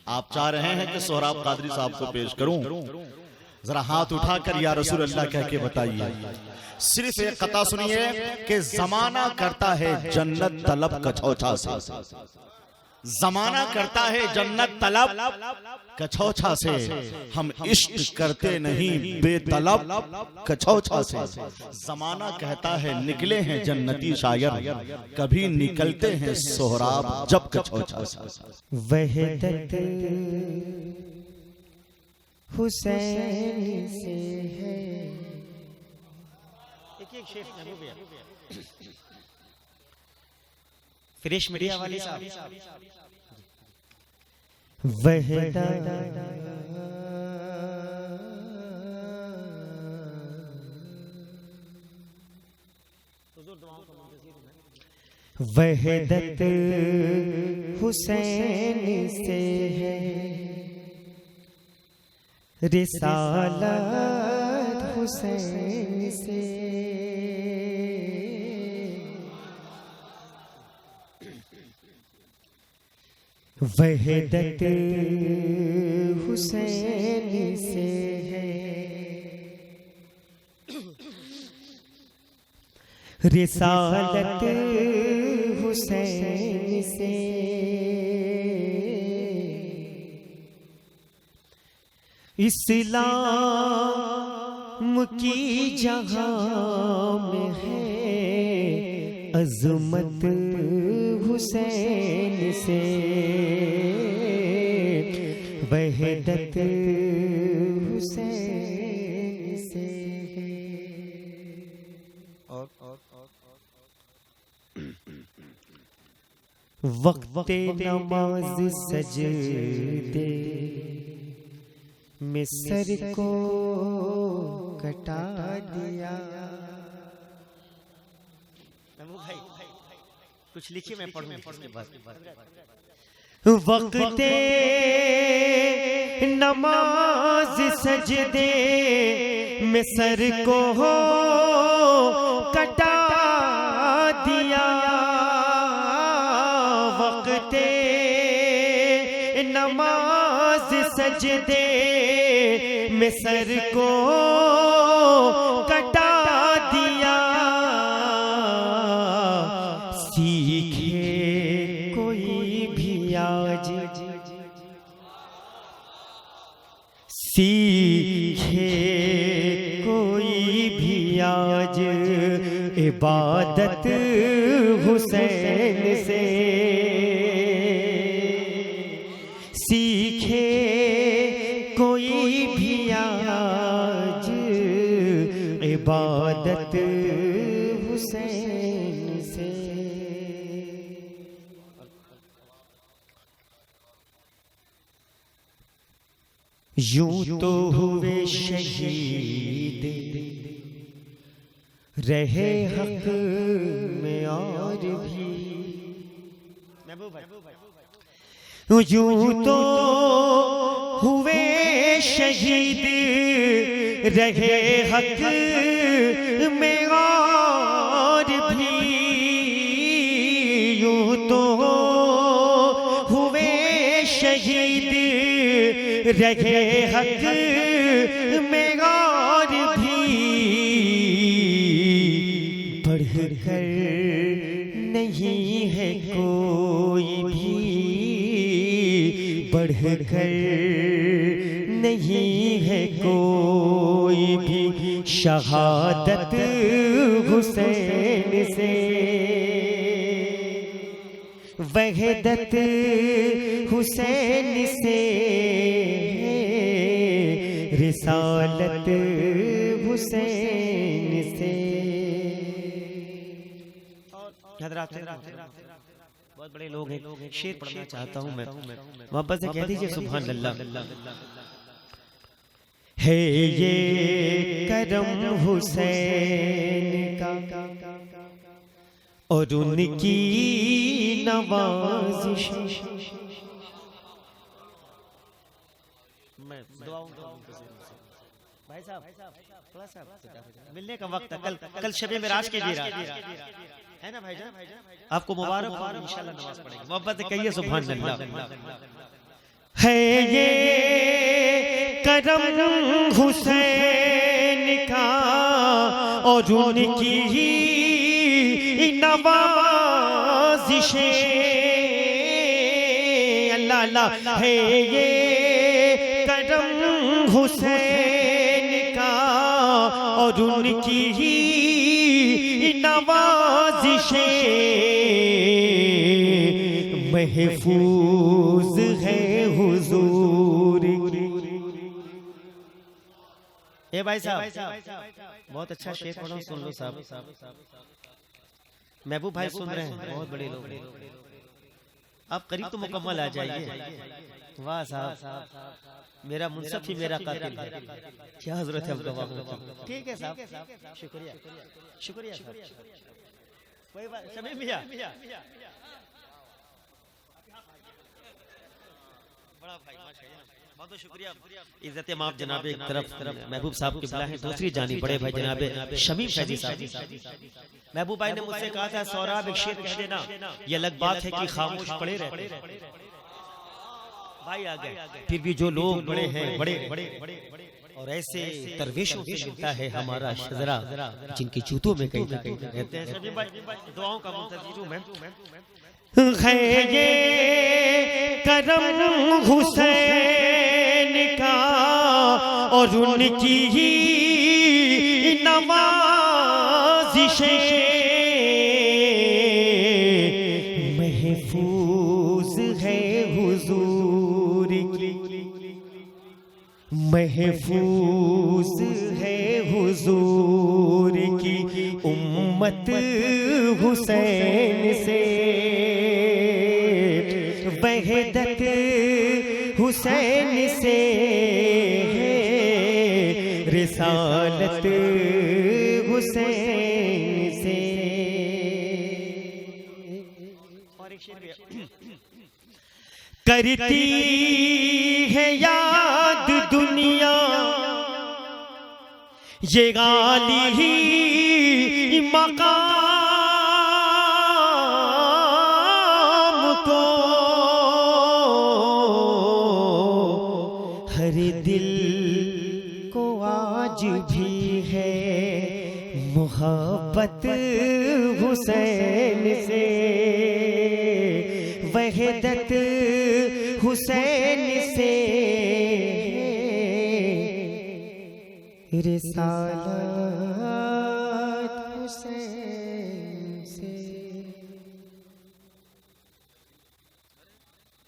आप चाह रहे हैं कि सोहराब कादरी साहब को पेश करूं? जरा हाथ उठाकर या रसूल अल्लाह कह के बताइए। सिर्फ एक कता सुनिए कि जमाना करता है जन्नत तलब कछौछा से, जमाना करता है जन्नत तलब कछौछा से, हम इश्क करते नहीं बेतलब कछौछा से। जमाना कहता है निकले हैं जन्नती शायर, कभी निकलते हैं सोहराब जब कछौछा से। वहदत हुसैन से है। एक शेर फ्रेश मीडिया वाले साहब। वहदत वहदत हुसैन से है, रिसालत हुसैन से। वहदत हुसैन से है, रिसालत हुसैन से। इस्लाम की जहां में है अज़मत हुसैन से। वहदत हुसैन से है। वक्त नमाज सजदे में सर को कटा दिया। कुछ लिखिए, मैं पढ़ूं इसके बाद। वक्ते नमाज सजदे में सर को कटा दिया। वक्ते नमाज सजदे में सर को कटा दिया। सीखे कोई भी आज, सीखे कोई भी आज इबादत हुसैन से। सीखे कोई भी आज इबादत हुसैन से। यूं तो हुए शहीद रहे हक में और भी। यूं तो हुए शहीद रहे हक में और भी। यूं तो हुए शहीद रहे हक में और भी। बढ़कर नहीं है कोई भी, बढ़कर नहीं है कोई भी शहादत हुसैन से। वहदत हुसैन से, रिसालत हुसैन से। बहुत बड़े लोग हैं, शेर पढ़ना चाहता हूँ मैं, मोहब्बत से कह दीजिए सुभान अल्लाह। है ये करम हुसैन का और उनकी नवाजिश। मैं भाई साहब थोड़ा सा मिलने का वक्त है। कल शबे मेराज की भी रात है ना भाईजान, आपको मुबारक हो, इंशाल्लाह नमाज पढ़ेंगे। मोहब्बत से कहिए सुभान अल्लाह। है ये करम हुसैन का और उनकी ही नवाजिशें, अल्लाह अल्लाह, है ये करम हुसैन का और उनकी ही नवाजिशें, महफूज है हुजूर की। ए भाई साहब, बहुत अच्छा शेर पढ़ो, सुन लो साहब। महबूब भाई सुन रहे हैं, बहुत बड़े लोग। आप करीब तो मुकम्मल आ जाइए। वाह साहब, मेरा मुनसफ ही मेरा कातिल है, क्या जरूरत है अब गवाहों की। ठीक है साहब, शुक्रिया शुक्रिया। कोई बात, शमीम भैया बड़ा भाई, बहुत शुक्रिया, इज्जत माफ जनाब। एक तरफ महबूब साहब की बुला है, दूसरी जानी बड़े भाई जनाब शमीम फैजी साहब। महबूब भाई ने मुझसे कहा था सौराब एक शेर कह देना, ये अलग बात है कि खामोश पड़े रहते भाई आ गए। फिर भी जो लोग बड़े हैं, बड़े और ऐसे दरवेशों से मिलता है हमारा शजरा, जिनकी जूतों में कहीं ना कहीं रहते हैं। शमीम भाई दुआओं का मुंतज़िर हूं मैं। है ये करम हुसैन का और उनकी ही नवाजिशें, महफूज है हुजूर की, महफूज है हुजूर की उम्मत हुसैन से, वहदत हुसैन से, रिसालत हुसैन से। और एक शेर करती है याद दुनिया ये गाली ही मकाम को, हर दिल को आज भी है मोहब्बत हुसैन से, वहदत हुसैन से, रिसालत हुसैन